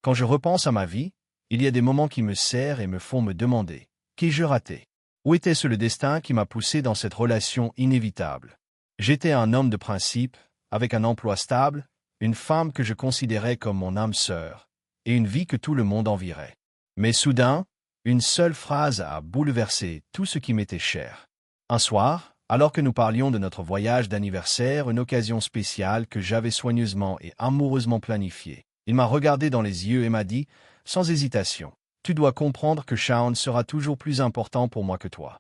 Quand je repense à ma vie, il y a des moments qui me serrent et me font me demander, qu'ai-je raté? Où était-ce le destin qui m'a poussé dans cette relation inévitable? J'étais un homme de principe, avec un emploi stable, une femme que je considérais comme mon âme sœur, et une vie que tout le monde envierait. Mais soudain, une seule phrase a bouleversé tout ce qui m'était cher. Un soir, alors que nous parlions de notre voyage d'anniversaire, une occasion spéciale que j'avais soigneusement et amoureusement planifiée, il m'a regardé dans les yeux et m'a dit, sans hésitation, « Tu dois comprendre que Shaun sera toujours plus important pour moi que toi. »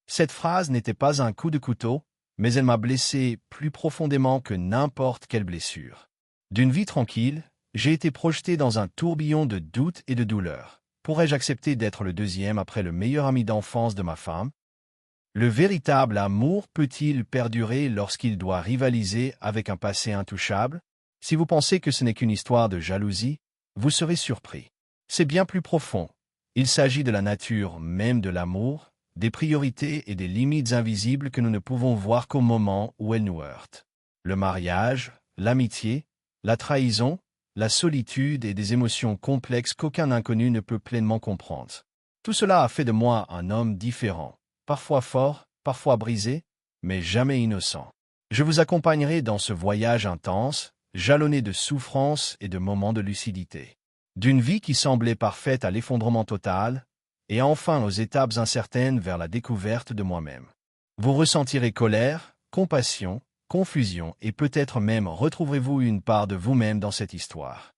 Cette phrase n'était pas un coup de couteau, mais elle m'a blessé plus profondément que n'importe quelle blessure. D'une vie tranquille, j'ai été projeté dans un tourbillon de doutes et de douleurs. Pourrais-je accepter d'être le deuxième après le meilleur ami d'enfance de ma femme? Le véritable amour peut-il perdurer lorsqu'il doit rivaliser avec un passé intouchable? Si vous pensez que ce n'est qu'une histoire de jalousie, vous serez surpris. C'est bien plus profond. Il s'agit de la nature même de l'amour, des priorités et des limites invisibles que nous ne pouvons voir qu'au moment où elles nous heurtent. Le mariage, l'amitié, la trahison, la solitude et des émotions complexes qu'aucun inconnu ne peut pleinement comprendre. Tout cela a fait de moi un homme différent, parfois fort, parfois brisé, mais jamais innocent. Je vous accompagnerai dans ce voyage intense, jalonné de souffrances et de moments de lucidité. D'une vie qui semblait parfaite à l'effondrement total, et enfin aux étapes incertaines vers la découverte de moi-même. Vous ressentirez colère, compassion, confusion et peut-être même retrouverez-vous une part de vous-même dans cette histoire.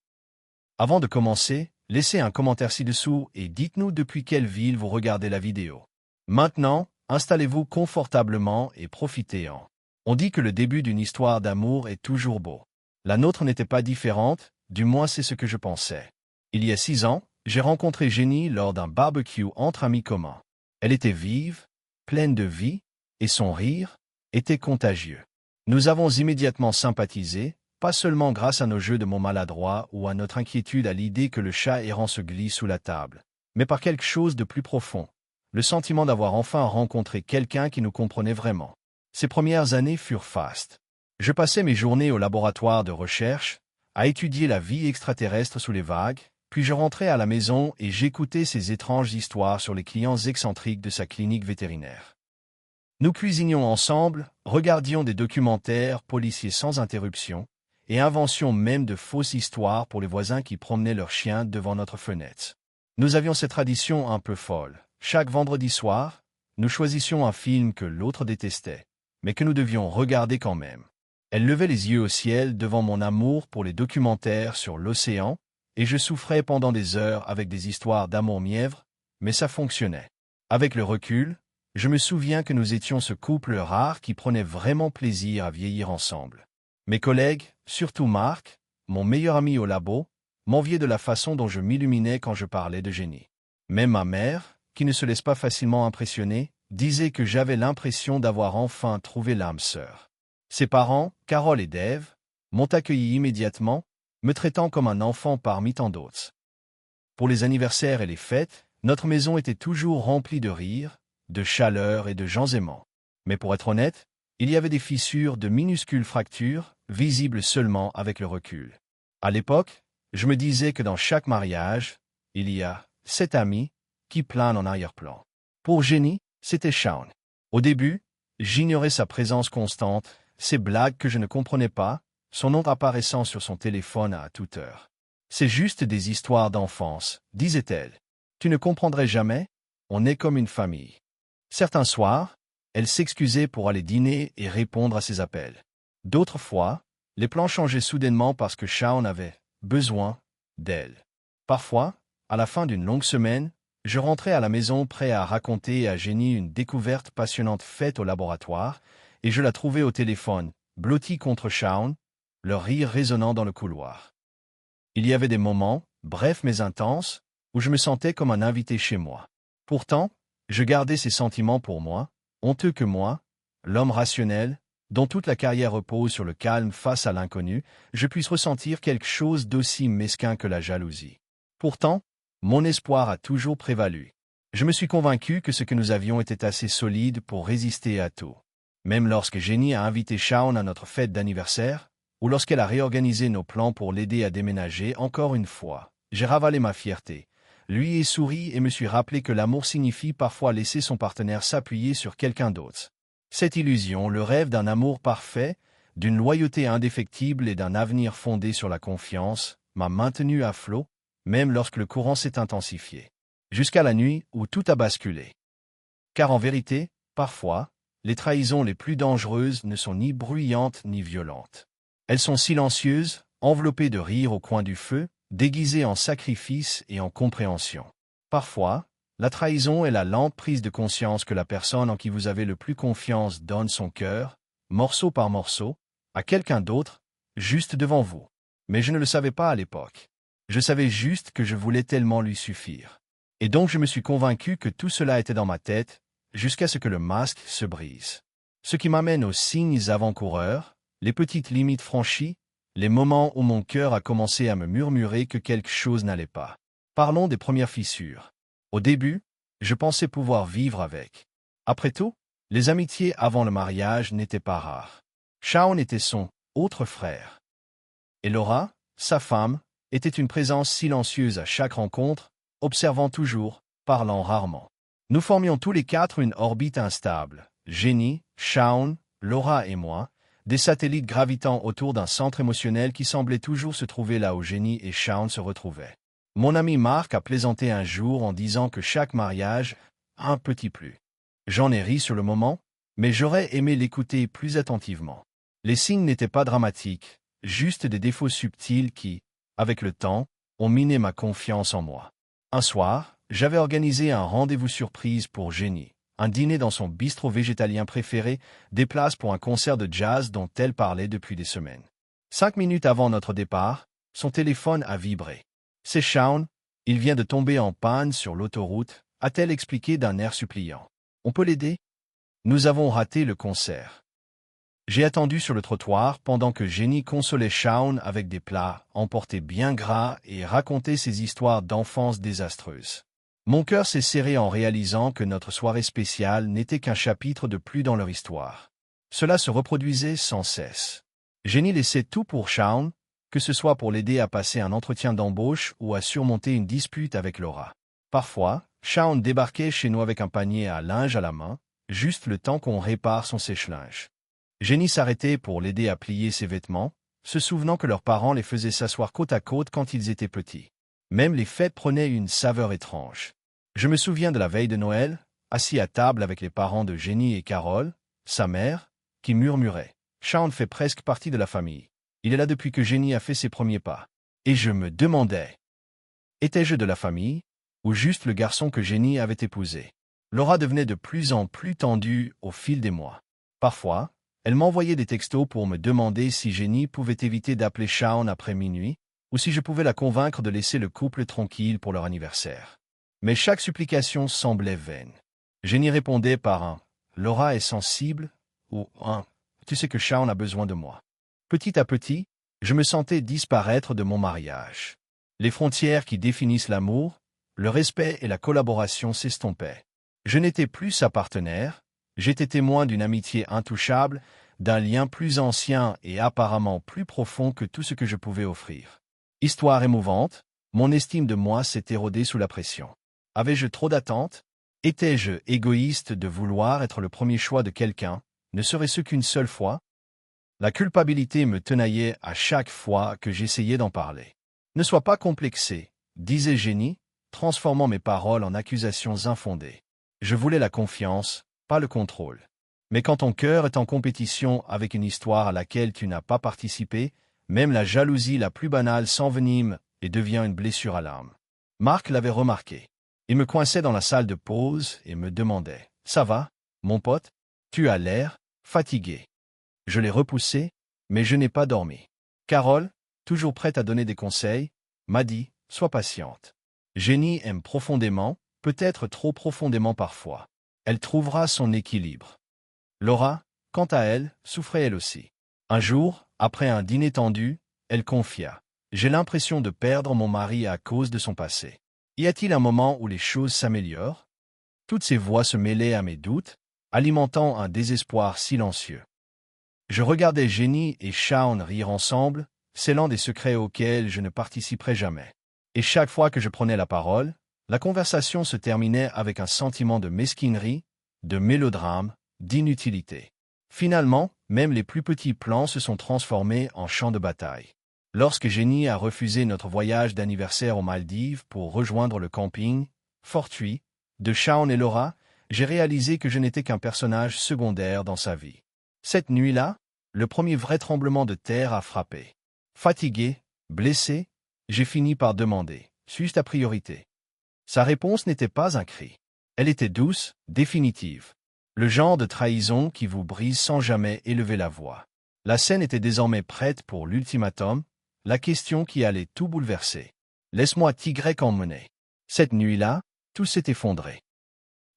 Avant de commencer, laissez un commentaire ci-dessous et dites-nous depuis quelle ville vous regardez la vidéo. Maintenant, installez-vous confortablement et profitez-en. On dit que le début d'une histoire d'amour est toujours beau. La nôtre n'était pas différente, du moins c'est ce que je pensais. Il y a 6 ans, j'ai rencontré Jenny lors d'un barbecue entre amis communs. Elle était vive, pleine de vie, et son rire était contagieux. Nous avons immédiatement sympathisé, pas seulement grâce à nos jeux de mots maladroits ou à notre inquiétude à l'idée que le chat errant se glisse sous la table, mais par quelque chose de plus profond, le sentiment d'avoir enfin rencontré quelqu'un qui nous comprenait vraiment. Ces premières années furent fastes. Je passais mes journées au laboratoire de recherche, à étudier la vie extraterrestre sous les vagues, puis je rentrais à la maison et j'écoutais ces étranges histoires sur les clients excentriques de sa clinique vétérinaire. Nous cuisinions ensemble, regardions des documentaires policiers sans interruption, et inventions même de fausses histoires pour les voisins qui promenaient leurs chiens devant notre fenêtre. Nous avions cette tradition un peu folle. Chaque vendredi soir, nous choisissions un film que l'autre détestait, mais que nous devions regarder quand même. Elle levait les yeux au ciel devant mon amour pour les documentaires sur l'océan, et je souffrais pendant des heures avec des histoires d'amour mièvre, mais ça fonctionnait. Avec le recul, je me souviens que nous étions ce couple rare qui prenait vraiment plaisir à vieillir ensemble. Mes collègues, surtout Marc, mon meilleur ami au labo, m'enviaient de la façon dont je m'illuminais quand je parlais de Jenny. Même ma mère, qui ne se laisse pas facilement impressionner, disait que j'avais l'impression d'avoir enfin trouvé l'âme sœur. Ses parents, Carole et Dave, m'ont accueilli immédiatement, me traitant comme un enfant parmi tant d'autres. Pour les anniversaires et les fêtes, notre maison était toujours remplie de rires, de chaleur et de gens aimants. Mais pour être honnête, il y avait des fissures, de minuscules fractures, visibles seulement avec le recul. À l'époque, je me disais que dans chaque mariage, il y a 7 amis qui planent en arrière-plan. Pour Jenny, c'était Shaun. Au début, j'ignorais sa présence constante, ses blagues que je ne comprenais pas, son nom apparaissant sur son téléphone à toute heure. C'est juste des histoires d'enfance, disait-elle. Tu ne comprendrais jamais, on est comme une famille. Certains soirs, elle s'excusait pour aller dîner et répondre à ses appels. D'autres fois, les plans changeaient soudainement parce que Shaun avait besoin d'elle. Parfois, à la fin d'une longue semaine, je rentrais à la maison prêt à raconter à Jenny une découverte passionnante faite au laboratoire, et je la trouvais au téléphone, blottie contre Shaun, leur rire résonnant dans le couloir. Il y avait des moments, brefs mais intenses, où je me sentais comme un invité chez moi. Pourtant, je gardais ces sentiments pour moi, honteux que moi, l'homme rationnel, dont toute la carrière repose sur le calme face à l'inconnu, je puisse ressentir quelque chose d'aussi mesquin que la jalousie. Pourtant, mon espoir a toujours prévalu. Je me suis convaincu que ce que nous avions était assez solide pour résister à tout. Même lorsque Jenny a invité Shaun à notre fête d'anniversaire, ou lorsqu'elle a réorganisé nos plans pour l'aider à déménager encore une fois, J'ai ravalé ma fierté. Lui ai souri et me suis rappelé que l'amour signifie parfois laisser son partenaire s'appuyer sur quelqu'un d'autre. Cette illusion, le rêve d'un amour parfait, d'une loyauté indéfectible et d'un avenir fondé sur la confiance, m'a maintenu à flot, même lorsque le courant s'est intensifié. Jusqu'à la nuit où tout a basculé. Car en vérité, parfois, les trahisons les plus dangereuses ne sont ni bruyantes ni violentes. Elles sont silencieuses, enveloppées de rire au coin du feu, déguisées en sacrifice et en compréhension. Parfois, la trahison est la lente prise de conscience que la personne en qui vous avez le plus confiance donne son cœur, morceau par morceau, à quelqu'un d'autre, juste devant vous. Mais je ne le savais pas à l'époque. Je savais juste que je voulais tellement lui suffire. Et donc je me suis convaincu que tout cela était dans ma tête, jusqu'à ce que le masque se brise. Ce qui m'amène aux signes avant-coureurs, les petites limites franchies, les moments où mon cœur a commencé à me murmurer que quelque chose n'allait pas. Parlons des premières fissures. Au début, je pensais pouvoir vivre avec. Après tout, les amitiés avant le mariage n'étaient pas rares. Shaun était son autre frère. Et Laura, sa femme, était une présence silencieuse à chaque rencontre, observant toujours, parlant rarement. Nous formions tous les quatre une orbite instable. Jenny, Shaun, Laura et moi, des satellites gravitant autour d'un centre émotionnel qui semblait toujours se trouver là où Jenny et Shaun se retrouvaient. Mon ami Mark a plaisanté un jour en disant que chaque mariage a un petit plus. J'en ai ri sur le moment, mais j'aurais aimé l'écouter plus attentivement. Les signes n'étaient pas dramatiques, juste des défauts subtils qui, avec le temps, ont miné ma confiance en moi. Un soir, j'avais organisé un rendez-vous surprise pour Jenny, un dîner dans son bistrot végétalien préféré, des places pour un concert de jazz dont elle parlait depuis des semaines. 5 minutes avant notre départ, son téléphone a vibré. « C'est Shaun, il vient de tomber en panne sur l'autoroute », a-t-elle expliqué d'un air suppliant. « On peut l'aider ?» Nous avons raté le concert. J'ai attendu sur le trottoir pendant que Jenny consolait Shaun avec des plats emportés bien gras et racontait ses histoires d'enfance désastreuses. Mon cœur s'est serré en réalisant que notre soirée spéciale n'était qu'un chapitre de plus dans leur histoire. Cela se reproduisait sans cesse. Jenny laissait tout pour Shaun, que ce soit pour l'aider à passer un entretien d'embauche ou à surmonter une dispute avec Laura. Parfois, Shaun débarquait chez nous avec un panier à linge à la main, juste le temps qu'on répare son sèche-linge. Jenny s'arrêtait pour l'aider à plier ses vêtements, se souvenant que leurs parents les faisaient s'asseoir côte à côte quand ils étaient petits. Même les fêtes prenaient une saveur étrange. Je me souviens de la veille de Noël, assis à table avec les parents de Jenny et Carole, sa mère, qui murmurait « Shaun fait presque partie de la famille. Il est là depuis que Jenny a fait ses premiers pas. » Et je me demandais, étais-je de la famille, ou juste le garçon que Jenny avait épousé? Laura devenait de plus en plus tendue au fil des mois. Parfois, elle m'envoyait des textos pour me demander si Jenny pouvait éviter d'appeler Shaun après minuit, ou si je pouvais la convaincre de laisser le couple tranquille pour leur anniversaire. Mais chaque supplication semblait vaine. Jenny répondait par un « Laura est sensible » ou un « Tu sais que Shaun a besoin de moi ». Petit à petit, je me sentais disparaître de mon mariage. Les frontières qui définissent l'amour, le respect et la collaboration s'estompaient. Je n'étais plus sa partenaire, j'étais témoin d'une amitié intouchable, d'un lien plus ancien et apparemment plus profond que tout ce que je pouvais offrir. Histoire émouvante, mon estime de moi s'est érodée sous la pression. Avais-je trop d'attentes? Étais-je égoïste de vouloir être le premier choix de quelqu'un, ne serait-ce qu'une seule fois? La culpabilité me tenaillait à chaque fois que j'essayais d'en parler. Ne sois pas complexé, disait Jenny, transformant mes paroles en accusations infondées. Je voulais la confiance, pas le contrôle. Mais quand ton cœur est en compétition avec une histoire à laquelle tu n'as pas participé, même la jalousie la plus banale s'envenime et devient une blessure à l'âme. Mark l'avait remarqué. Il me coinçait dans la salle de pause et me demandait « Ça va, mon pote? Tu as l'air fatigué. » Je l'ai repoussé, mais je n'ai pas dormi. Carole, toujours prête à donner des conseils, m'a dit « Sois patiente. Jenny aime profondément, peut-être trop profondément parfois. Elle trouvera son équilibre. » Laura, quant à elle, souffrait elle aussi. Un jour, après un dîner tendu, elle confia « J'ai l'impression de perdre mon mari à cause de son passé. Y a-t-il un moment où les choses s'améliorent ?» Toutes ces voix se mêlaient à mes doutes, alimentant un désespoir silencieux. Je regardais Jenny et Shaun rire ensemble, scellant des secrets auxquels je ne participerais jamais. Et chaque fois que je prenais la parole, la conversation se terminait avec un sentiment de mesquinerie, de mélodrame, d'inutilité. Finalement, même les plus petits plans se sont transformés en champs de bataille. Lorsque Jenny a refusé notre voyage d'anniversaire aux Maldives pour rejoindre le camping, fortuit, de Shaun et Laura, j'ai réalisé que je n'étais qu'un personnage secondaire dans sa vie. Cette nuit-là, le premier vrai tremblement de terre a frappé. Fatigué, blessé, j'ai fini par demander « Suis-je ta priorité ?» Sa réponse n'était pas un cri. Elle était douce, définitive. Le genre de trahison qui vous brise sans jamais élever la voix. La scène était désormais prête pour l'ultimatum, la question qui allait tout bouleverser. Laisse-moi tigrer emmener. Cette nuit-là, tout s'est effondré.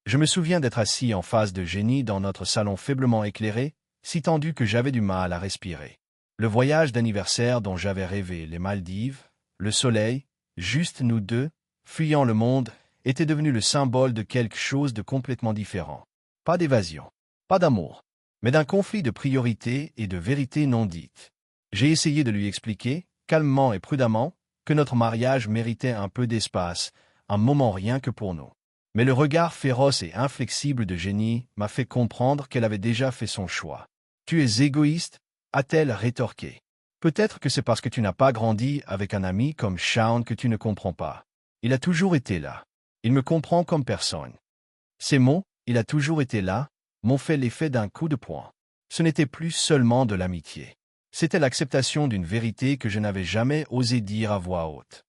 Je me souviens d'être assis en face de Jenny dans notre salon faiblement éclairé, si tendu que j'avais du mal à respirer. Le voyage d'anniversaire dont j'avais rêvé, les Maldives, le soleil, juste nous deux, fuyant le monde, était devenu le symbole de quelque chose de complètement différent. Pas d'évasion, pas d'amour, mais d'un conflit de priorités et de vérités non dites. J'ai essayé de lui expliquer, calmement et prudemment, que notre mariage méritait un peu d'espace, un moment rien que pour nous. Mais le regard féroce et inflexible de Jenny m'a fait comprendre qu'elle avait déjà fait son choix. « Tu es égoïste ?» a-t-elle rétorqué. « Peut-être que c'est parce que tu n'as pas grandi avec un ami comme Shaun que tu ne comprends pas. Il a toujours été là. Il me comprend comme personne. » Ces mots, « il a toujours été là », m'ont fait l'effet d'un coup de poing. Ce n'était plus seulement de l'amitié. C'était l'acceptation d'une vérité que je n'avais jamais osé dire à voix haute.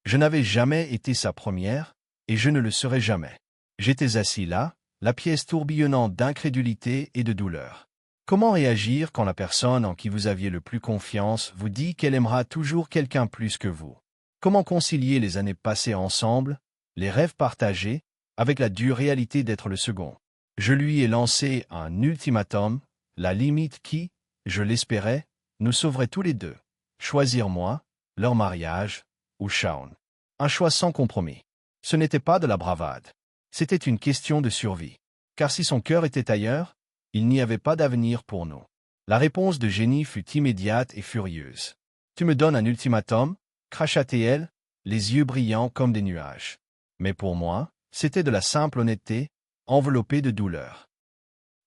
Je n'avais jamais été sa première, et je ne le serai jamais. J'étais assis là, la pièce tourbillonnant d'incrédulité et de douleur. Comment réagir quand la personne en qui vous aviez le plus confiance vous dit qu'elle aimera toujours quelqu'un plus que vous? Comment concilier les années passées ensemble, les rêves partagés, avec la dure réalité d'être le second? Je lui ai lancé un ultimatum, la limite qui, je l'espérais, nous sauverait tous les deux. Choisir moi, leur mariage, ou Shaun. Un choix sans compromis. Ce n'était pas de la bravade. C'était une question de survie. Car si son cœur était ailleurs, il n'y avait pas d'avenir pour nous. La réponse de Jenny fut immédiate et furieuse. « Tu me donnes un ultimatum ?» cracha-t-elle, les yeux brillants comme des nuages. Mais pour moi, c'était de la simple honnêteté, enveloppée de douleur.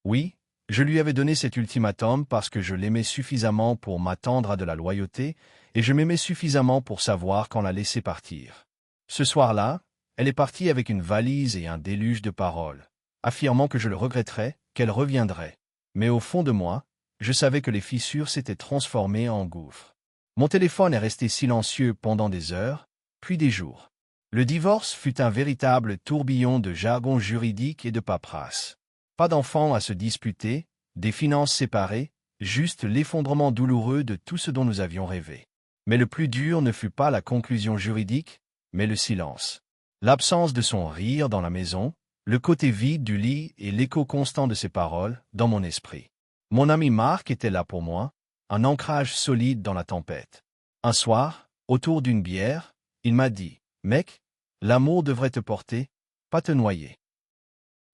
Oui, je lui avais donné cet ultimatum parce que je l'aimais suffisamment pour m'attendre à de la loyauté, et je m'aimais suffisamment pour savoir quand la laisser partir. Ce soir-là, elle est partie avec une valise et un déluge de paroles, affirmant que je le regretterais, qu'elle reviendrait. Mais au fond de moi, je savais que les fissures s'étaient transformées en gouffres. Mon téléphone est resté silencieux pendant des heures, puis des jours. Le divorce fut un véritable tourbillon de jargon juridique et de paperasse. Pas d'enfants à se disputer, des finances séparées, juste l'effondrement douloureux de tout ce dont nous avions rêvé. Mais le plus dur ne fut pas la conclusion juridique, mais le silence. L'absence de son rire dans la maison, le côté vide du lit et l'écho constant de ses paroles dans mon esprit. Mon ami Marc était là pour moi, un ancrage solide dans la tempête. Un soir, autour d'une bière, il m'a dit « Mec, l'amour devrait te porter, pas te noyer. »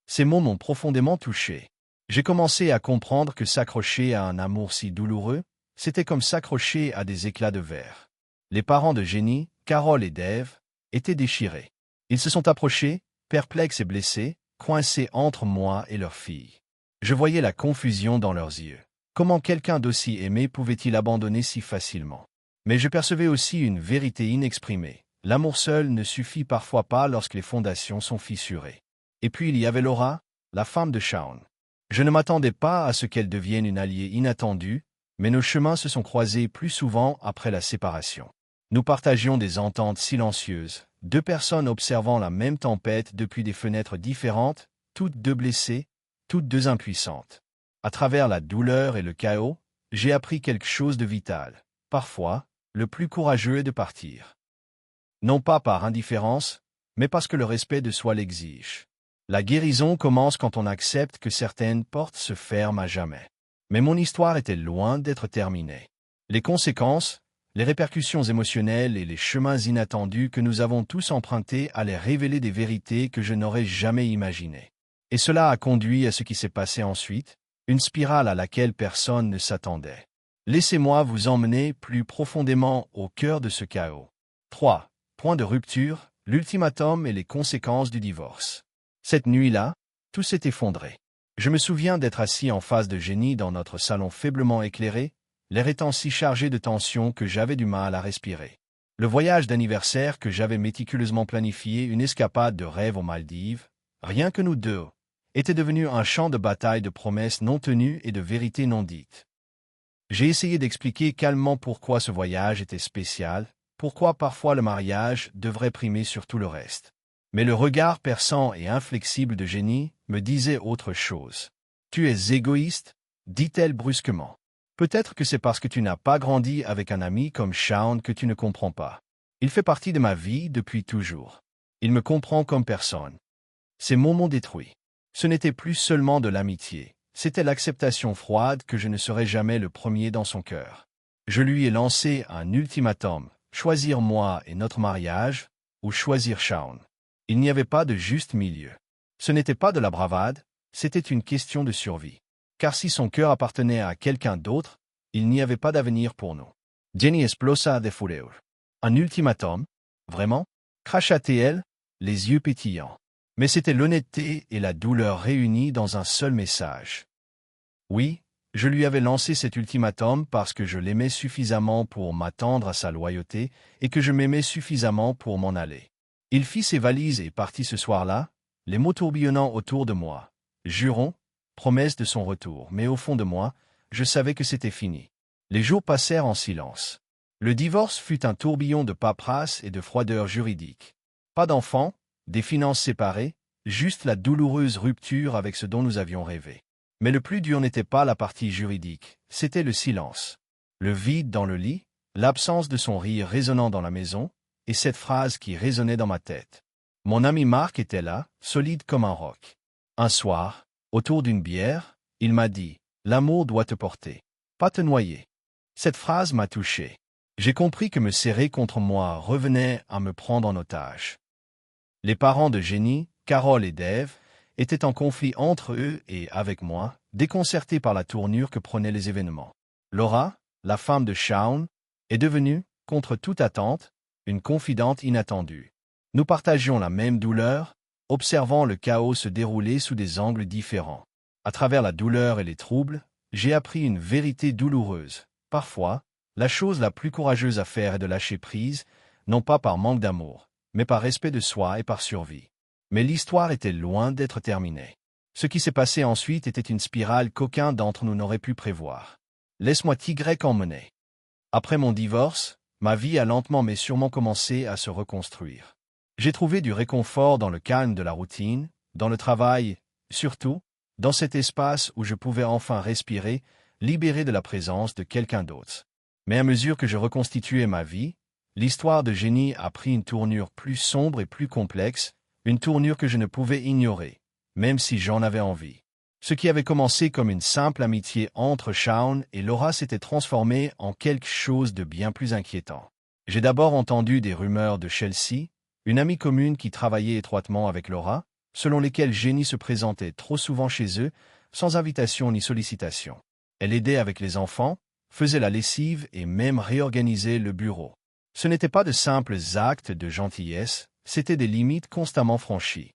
Ces mots m'ont profondément touché. J'ai commencé à comprendre que s'accrocher à un amour si douloureux, c'était comme s'accrocher à des éclats de verre. Les parents de Jenny, Carole et Dave, étaient déchirés. Ils se sont approchés, perplexes et blessés, coincés entre moi et leur fille. Je voyais la confusion dans leurs yeux. Comment quelqu'un d'aussi aimé pouvait-il abandonner si facilement? Mais je percevais aussi une vérité inexprimée. L'amour seul ne suffit parfois pas lorsque les fondations sont fissurées. Et puis il y avait Laura, la femme de Shaun. Je ne m'attendais pas à ce qu'elle devienne une alliée inattendue, mais nos chemins se sont croisés plus souvent après la séparation. Nous partagions des ententes silencieuses, deux personnes observant la même tempête depuis des fenêtres différentes, toutes deux blessées, toutes deux impuissantes. À travers la douleur et le chaos, j'ai appris quelque chose de vital. Parfois, le plus courageux est de partir. Non pas par indifférence, mais parce que le respect de soi l'exige. La guérison commence quand on accepte que certaines portes se ferment à jamais. Mais mon histoire était loin d'être terminée. Les conséquences, les répercussions émotionnelles et les chemins inattendus que nous avons tous empruntés allaient révéler des vérités que je n'aurais jamais imaginées. Et cela a conduit à ce qui s'est passé ensuite, une spirale à laquelle personne ne s'attendait. Laissez-moi vous emmener plus profondément au cœur de ce chaos. 3. point de rupture, l'ultimatum et les conséquences du divorce. Cette nuit-là, tout s'est effondré. Je me souviens d'être assis en face de Jenny dans notre salon faiblement éclairé, l'air étant si chargé de tension que j'avais du mal à respirer. Le voyage d'anniversaire que j'avais méticuleusement planifié, une escapade de rêve aux Maldives, rien que nous deux, était devenu un champ de bataille de promesses non tenues et de vérités non dites. J'ai essayé d'expliquer calmement pourquoi ce voyage était spécial, pourquoi parfois le mariage devrait primer sur tout le reste. Mais le regard perçant et inflexible de Jenny me disait autre chose. « Tu es égoïste » dit-elle brusquement. « Peut-être que c'est parce que tu n'as pas grandi avec un ami comme Shaun que tu ne comprends pas. Il fait partie de ma vie depuis toujours. Il me comprend comme personne. » Ces mots m'ont détruit. Ce n'était plus seulement de l'amitié, c'était l'acceptation froide que je ne serais jamais le premier dans son cœur. Je lui ai lancé un ultimatum, choisir moi et notre mariage, ou choisir Shaun. Il n'y avait pas de juste milieu. Ce n'était pas de la bravade, c'était une question de survie. Car si son cœur appartenait à quelqu'un d'autre, il n'y avait pas d'avenir pour nous. Jenny explosa de fureur. Un ultimatum? Vraiment? Cracha-t-elle, les yeux pétillants. Mais c'était l'honnêteté et la douleur réunies dans un seul message. Oui, je lui avais lancé cet ultimatum parce que je l'aimais suffisamment pour m'attendre à sa loyauté et que je m'aimais suffisamment pour m'en aller. Il fit ses valises et partit ce soir-là, les mots tourbillonnant autour de moi. Jurons, promesse de son retour, mais au fond de moi, je savais que c'était fini. Les jours passèrent en silence. Le divorce fut un tourbillon de paperasse et de froideur juridique. Pas d'enfants, des finances séparées, juste la douloureuse rupture avec ce dont nous avions rêvé. Mais le plus dur n'était pas la partie juridique, c'était le silence. Le vide dans le lit, l'absence de son rire résonnant dans la maison, et cette phrase qui résonnait dans ma tête. Mon ami Marc était là, solide comme un roc. Un soir, autour d'une bière, il m'a dit « L'amour doit te porter, pas te noyer ». Cette phrase m'a touché. J'ai compris que me serrer contre moi revenait à me prendre en otage. Les parents de Jenny, Carole et Dave, étaient en conflit entre eux et avec moi, déconcertés par la tournure que prenaient les événements. Laura, la femme de Shaun, est devenue, contre toute attente, une confidente inattendue. Nous partagions la même douleur, observant le chaos se dérouler sous des angles différents. À travers la douleur et les troubles, j'ai appris une vérité douloureuse. Parfois, la chose la plus courageuse à faire est de lâcher prise, non pas par manque d'amour, mais par respect de soi et par survie. Mais l'histoire était loin d'être terminée. Ce qui s'est passé ensuite était une spirale qu'aucun d'entre nous n'aurait pu prévoir. Laisse-moi tigrer emmener. Après mon divorce, ma vie a lentement mais sûrement commencé à se reconstruire. J'ai trouvé du réconfort dans le calme de la routine, dans le travail, surtout, dans cet espace où je pouvais enfin respirer, libéré de la présence de quelqu'un d'autre. Mais à mesure que je reconstituais ma vie, l'histoire de Jenny a pris une tournure plus sombre et plus complexe, une tournure que je ne pouvais ignorer, même si j'en avais envie. Ce qui avait commencé comme une simple amitié entre Shaun et Laura s'était transformé en quelque chose de bien plus inquiétant. J'ai d'abord entendu des rumeurs de Chelsea, une amie commune qui travaillait étroitement avec Laura, selon lesquelles Jenny se présentait trop souvent chez eux, sans invitation ni sollicitation. Elle aidait avec les enfants, faisait la lessive et même réorganisait le bureau. Ce n'étaient pas de simples actes de gentillesse, c'étaient des limites constamment franchies.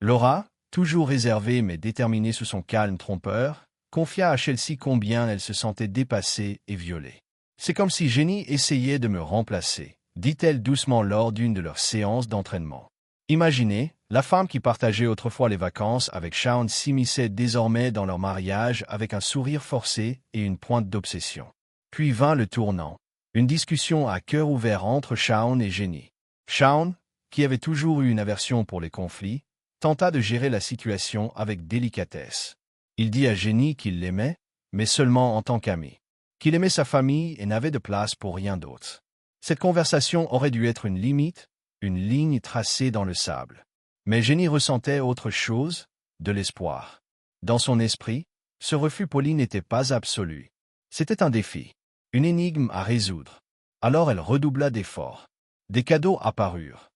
Laura, toujours réservée mais déterminée sous son calme trompeur, confia à Chelsea combien elle se sentait dépassée et violée. « C'est comme si Jenny essayait de me remplacer », dit-elle doucement lors d'une de leurs séances d'entraînement. Imaginez, la femme qui partageait autrefois les vacances avec Shaun s'immisçait désormais dans leur mariage avec un sourire forcé et une pointe d'obsession. Puis vint le tournant, une discussion à cœur ouvert entre Shaun et Jenny. Shaun, qui avait toujours eu une aversion pour les conflits, tenta de gérer la situation avec délicatesse. Il dit à Jenny qu'il l'aimait, mais seulement en tant qu'ami, qu'il aimait sa famille et n'avait de place pour rien d'autre. Cette conversation aurait dû être une limite, une ligne tracée dans le sable. Mais Jenny ressentait autre chose, de l'espoir. Dans son esprit, ce refus poli n'était pas absolu. C'était un défi, une énigme à résoudre. Alors elle redoubla d'efforts. Des cadeaux apparurent.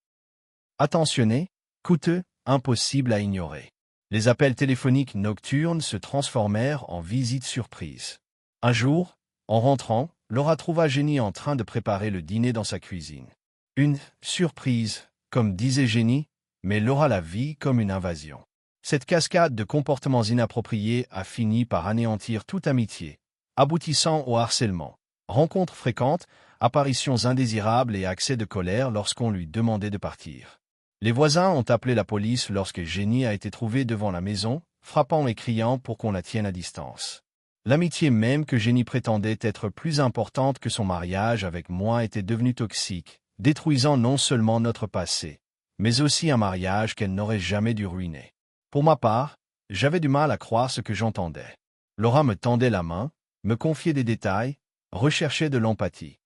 Attentionnés, coûteux, impossibles à ignorer. Les appels téléphoniques nocturnes se transformèrent en visites surprises. Un jour, en rentrant, Laura trouva Jenny en train de préparer le dîner dans sa cuisine. Une surprise, comme disait Jenny, mais Laura la vit comme une invasion. Cette cascade de comportements inappropriés a fini par anéantir toute amitié, aboutissant au harcèlement. Rencontres fréquentes, apparitions indésirables et accès de colère lorsqu'on lui demandait de partir. Les voisins ont appelé la police lorsque Jenny a été trouvée devant la maison, frappant et criant pour qu'on la tienne à distance. L'amitié même que Jenny prétendait être plus importante que son mariage avec moi était devenue toxique, détruisant non seulement notre passé, mais aussi un mariage qu'elle n'aurait jamais dû ruiner. Pour ma part, j'avais du mal à croire ce que j'entendais. Laura me tendait la main, me confiait des détails, recherchait de l'empathie.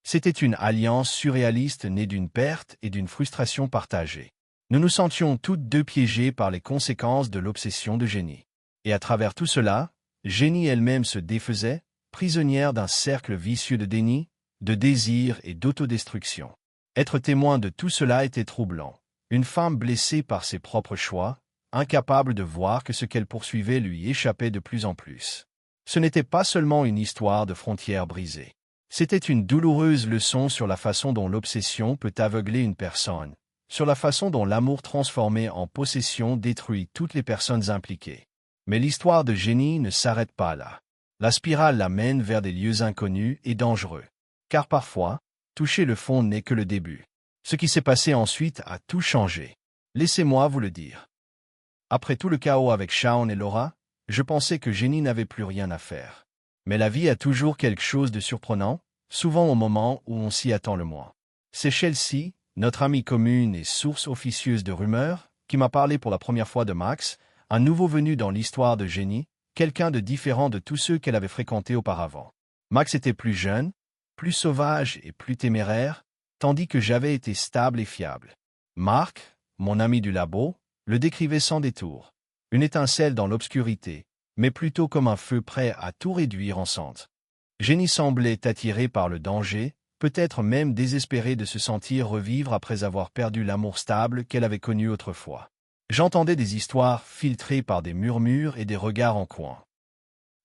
C'était une alliance surréaliste née d'une perte et d'une frustration partagée. Nous nous sentions toutes deux piégées par les conséquences de l'obsession de Jenny. Et à travers tout cela, Jenny elle-même se défaisait, prisonnière d'un cercle vicieux de déni, de désir et d'autodestruction. Être témoin de tout cela était troublant. Une femme blessée par ses propres choix, incapable de voir que ce qu'elle poursuivait lui échappait de plus en plus. Ce n'était pas seulement une histoire de frontières brisées. C'était une douloureuse leçon sur la façon dont l'obsession peut aveugler une personne, sur la façon dont l'amour transformé en possession détruit toutes les personnes impliquées. Mais l'histoire de Jenny ne s'arrête pas là. La spirale la mène vers des lieux inconnus et dangereux. Car parfois, toucher le fond n'est que le début. Ce qui s'est passé ensuite a tout changé. Laissez-moi vous le dire. Après tout le chaos avec Shaun et Laura, je pensais que Jenny n'avait plus rien à faire. Mais la vie a toujours quelque chose de surprenant, souvent au moment où on s'y attend le moins. C'est Chelsea, notre amie commune et source officieuse de rumeurs, qui m'a parlé pour la première fois de Max, un nouveau venu dans l'histoire de Jenny, quelqu'un de différent de tous ceux qu'elle avait fréquentés auparavant. Max était plus jeune, plus sauvage et plus téméraire, tandis que j'avais été stable et fiable. Marc, mon ami du labo, le décrivait sans détour. Une étincelle dans l'obscurité, mais plutôt comme un feu prêt à tout réduire en cendres. Jenny semblait attirée par le danger, peut-être même désespérée de se sentir revivre après avoir perdu l'amour stable qu'elle avait connu autrefois. J'entendais des histoires filtrées par des murmures et des regards en coin.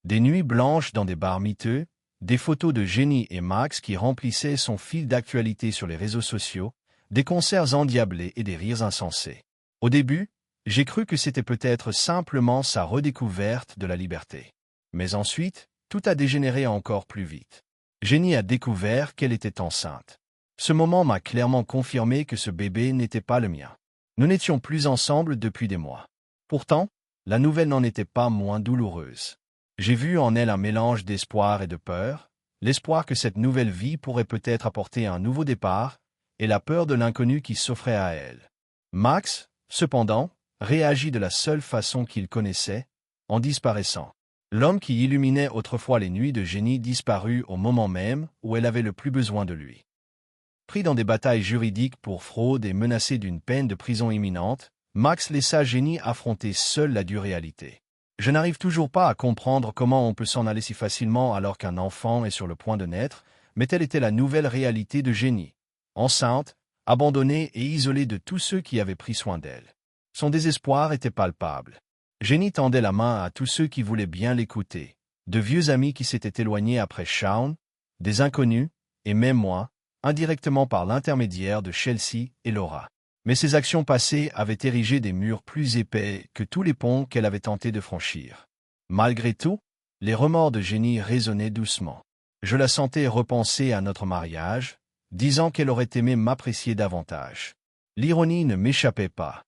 Des nuits blanches dans des bars miteux, des photos de Jenny et Max qui remplissaient son fil d'actualité sur les réseaux sociaux, des concerts endiablés et des rires insensés. Au début, j'ai cru que c'était peut-être simplement sa redécouverte de la liberté. Mais ensuite, tout a dégénéré encore plus vite. Jenny a découvert qu'elle était enceinte. Ce moment m'a clairement confirmé que ce bébé n'était pas le mien. Nous n'étions plus ensemble depuis des mois. Pourtant, la nouvelle n'en était pas moins douloureuse. J'ai vu en elle un mélange d'espoir et de peur, l'espoir que cette nouvelle vie pourrait peut-être apporter un nouveau départ, et la peur de l'inconnu qui s'offrait à elle. Max, cependant, réagit de la seule façon qu'il connaissait, en disparaissant. L'homme qui illuminait autrefois les nuits de Jenny disparut au moment même où elle avait le plus besoin de lui. Pris dans des batailles juridiques pour fraude et menacé d'une peine de prison imminente, Max laissa Jenny affronter seule la dure réalité. Je n'arrive toujours pas à comprendre comment on peut s'en aller si facilement alors qu'un enfant est sur le point de naître, mais telle était la nouvelle réalité de Jenny. Enceinte, abandonnée et isolée de tous ceux qui avaient pris soin d'elle. Son désespoir était palpable. Jenny tendait la main à tous ceux qui voulaient bien l'écouter, de vieux amis qui s'étaient éloignés après Shaun, des inconnus, et même moi, indirectement par l'intermédiaire de Chelsea et Laura. Mais ses actions passées avaient érigé des murs plus épais que tous les ponts qu'elle avait tenté de franchir. Malgré tout, les remords de Jenny résonnaient doucement. Je la sentais repenser à notre mariage, disant qu'elle aurait aimé m'apprécier davantage. L'ironie ne m'échappait pas.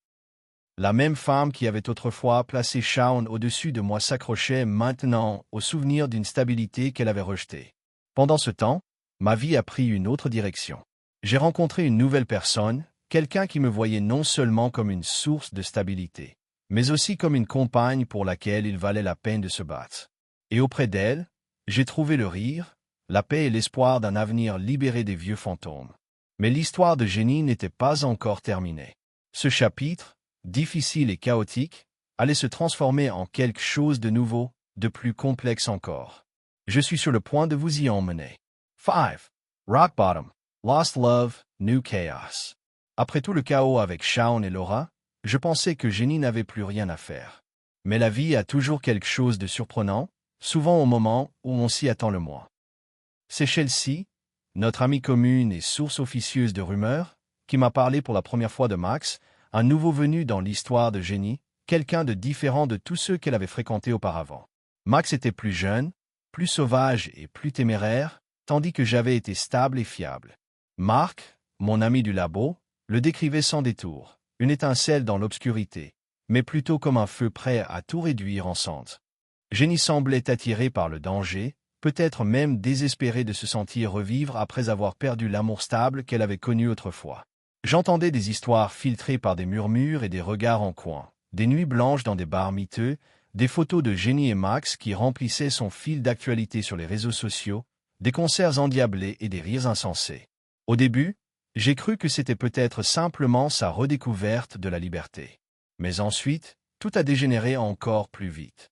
La même femme qui avait autrefois placé Shaun au-dessus de moi s'accrochait maintenant au souvenir d'une stabilité qu'elle avait rejetée. Pendant ce temps, ma vie a pris une autre direction. J'ai rencontré une nouvelle personne, quelqu'un qui me voyait non seulement comme une source de stabilité, mais aussi comme une compagne pour laquelle il valait la peine de se battre. Et auprès d'elle, j'ai trouvé le rire, la paix et l'espoir d'un avenir libéré des vieux fantômes. Mais l'histoire de Jenny n'était pas encore terminée. Ce chapitre, difficile et chaotique, allait se transformer en quelque chose de nouveau, de plus complexe encore. Je suis sur le point de vous y emmener. 5. Rock Bottom. Lost Love, New Chaos. Après tout le chaos avec Shaun et Laura, je pensais que Jenny n'avait plus rien à faire. Mais la vie a toujours quelque chose de surprenant, souvent au moment où on s'y attend le moins. C'est Chelsea, notre amie commune et source officieuse de rumeurs, qui m'a parlé pour la première fois de Max, un nouveau venu dans l'histoire de Jenny, quelqu'un de différent de tous ceux qu'elle avait fréquentés auparavant. Max était plus jeune, plus sauvage et plus téméraire, tandis que j'avais été stable et fiable. Marc, mon ami du labo, le décrivait sans détour, une étincelle dans l'obscurité, mais plutôt comme un feu prêt à tout réduire en cendres. Jenny semblait attirée par le danger, peut-être même désespérée de se sentir revivre après avoir perdu l'amour stable qu'elle avait connu autrefois. J'entendais des histoires filtrées par des murmures et des regards en coin, des nuits blanches dans des bars miteux, des photos de Jenny et Max qui remplissaient son fil d'actualité sur les réseaux sociaux, des concerts endiablés et des rires insensés. Au début, j'ai cru que c'était peut-être simplement sa redécouverte de la liberté. Mais ensuite, tout a dégénéré encore plus vite.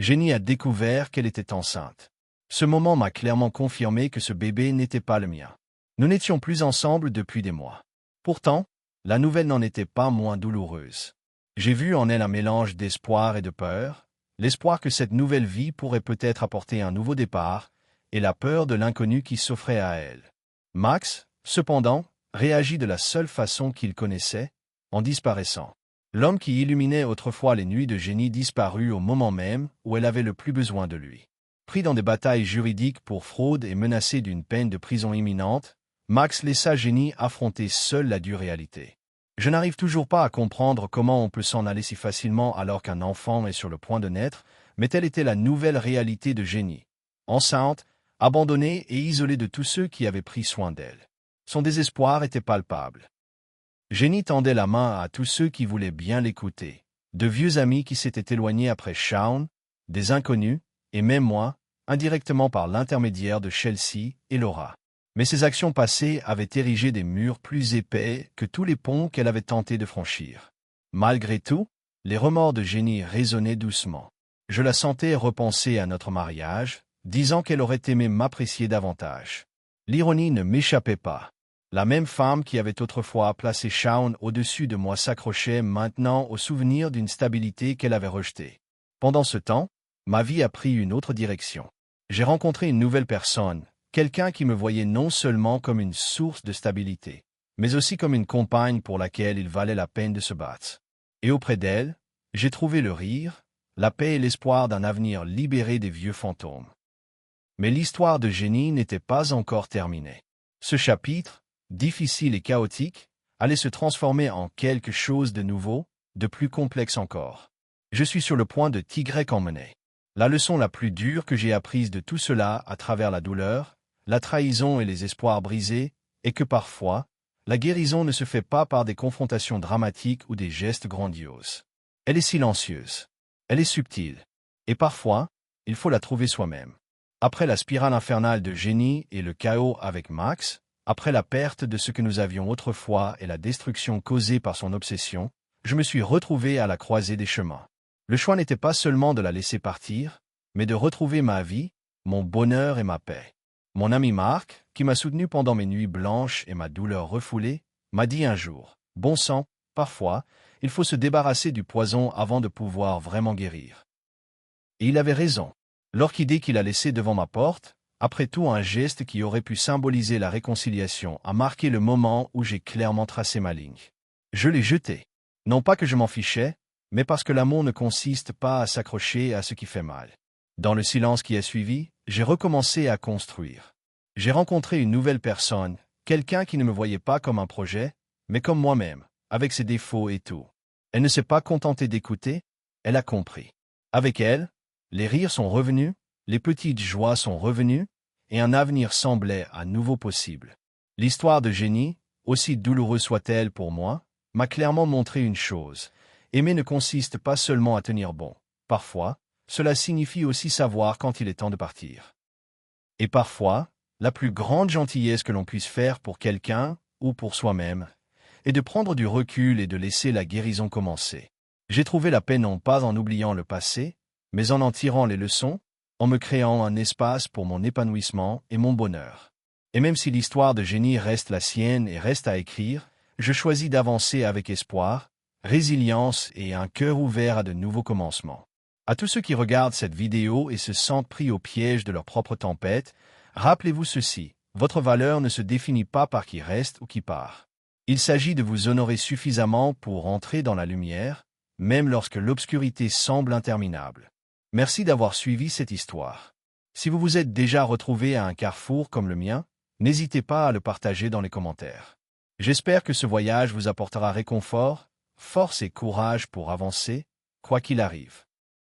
Jenny a découvert qu'elle était enceinte. Ce moment m'a clairement confirmé que ce bébé n'était pas le mien. Nous n'étions plus ensemble depuis des mois. Pourtant, la nouvelle n'en était pas moins douloureuse. J'ai vu en elle un mélange d'espoir et de peur, l'espoir que cette nouvelle vie pourrait peut-être apporter un nouveau départ, et la peur de l'inconnu qui s'offrait à elle. Max, cependant, réagit de la seule façon qu'il connaissait, en disparaissant. L'homme qui illuminait autrefois les nuits de Jenny disparut au moment même où elle avait le plus besoin de lui. Pris dans des batailles juridiques pour fraude et menacé d'une peine de prison imminente, Max laissa Jenny affronter seule la dure réalité. Je n'arrive toujours pas à comprendre comment on peut s'en aller si facilement alors qu'un enfant est sur le point de naître, mais telle était la nouvelle réalité de Jenny. Enceinte, abandonnée et isolée de tous ceux qui avaient pris soin d'elle. Son désespoir était palpable. Jenny tendait la main à tous ceux qui voulaient bien l'écouter, de vieux amis qui s'étaient éloignés après Shaun, des inconnus, et même moi, indirectement par l'intermédiaire de Chelsea et Laura. Mais ses actions passées avaient érigé des murs plus épais que tous les ponts qu'elle avait tenté de franchir. Malgré tout, les remords de Jenny résonnaient doucement. Je la sentais repenser à notre mariage, disant qu'elle aurait aimé m'apprécier davantage. L'ironie ne m'échappait pas. La même femme qui avait autrefois placé Shaun au-dessus de moi s'accrochait maintenant au souvenir d'une stabilité qu'elle avait rejetée. Pendant ce temps, ma vie a pris une autre direction. J'ai rencontré une nouvelle personne, quelqu'un qui me voyait non seulement comme une source de stabilité, mais aussi comme une compagne pour laquelle il valait la peine de se battre. Et auprès d'elle, j'ai trouvé le rire, la paix et l'espoir d'un avenir libéré des vieux fantômes. Mais l'histoire de Jenny n'était pas encore terminée. Ce chapitre, difficile et chaotique, allait se transformer en quelque chose de nouveau, de plus complexe encore. Je suis sur le point de Y emmener. La leçon la plus dure que j'ai apprise de tout cela à travers la douleur, la trahison et les espoirs brisés, est que parfois, la guérison ne se fait pas par des confrontations dramatiques ou des gestes grandioses. Elle est silencieuse. Elle est subtile. Et parfois, il faut la trouver soi-même. Après la spirale infernale de Jenny et le chaos avec Max, après la perte de ce que nous avions autrefois et la destruction causée par son obsession, je me suis retrouvé à la croisée des chemins. Le choix n'était pas seulement de la laisser partir, mais de retrouver ma vie, mon bonheur et ma paix. Mon ami Marc, qui m'a soutenu pendant mes nuits blanches et ma douleur refoulée, m'a dit un jour, « Bon sang, parfois, il faut se débarrasser du poison avant de pouvoir vraiment guérir. » Et il avait raison. L'orchidée qu'il a laissée devant ma porte, après tout un geste qui aurait pu symboliser la réconciliation, a marqué le moment où j'ai clairement tracé ma ligne. Je l'ai jetée. Non pas que je m'en fichais, mais parce que l'amour ne consiste pas à s'accrocher à ce qui fait mal. Dans le silence qui a suivi, j'ai recommencé à construire. J'ai rencontré une nouvelle personne, quelqu'un qui ne me voyait pas comme un projet, mais comme moi-même, avec ses défauts et tout. Elle ne s'est pas contentée d'écouter, elle a compris. Avec elle, les rires sont revenus, les petites joies sont revenues, et un avenir semblait à nouveau possible. L'histoire de Jenny, aussi douloureuse soit-elle pour moi, m'a clairement montré une chose. Aimer ne consiste pas seulement à tenir bon. Parfois, cela signifie aussi savoir quand il est temps de partir. Et parfois, la plus grande gentillesse que l'on puisse faire pour quelqu'un, ou pour soi-même, est de prendre du recul et de laisser la guérison commencer. J'ai trouvé la paix non pas en oubliant le passé, mais en tirant les leçons, en me créant un espace pour mon épanouissement et mon bonheur. Et même si l'histoire de Jenny reste la sienne et reste à écrire, je choisis d'avancer avec espoir, résilience et un cœur ouvert à de nouveaux commencements. À tous ceux qui regardent cette vidéo et se sentent pris au piège de leur propre tempête, rappelez-vous ceci, Votre valeur ne se définit pas par qui reste ou qui part. Il s'agit de vous honorer suffisamment pour entrer dans la lumière, même lorsque l'obscurité semble interminable. Merci d'avoir suivi cette histoire. Si vous vous êtes déjà retrouvé à un carrefour comme le mien, n'hésitez pas à le partager dans les commentaires. J'espère que ce voyage vous apportera réconfort, force et courage pour avancer, quoi qu'il arrive.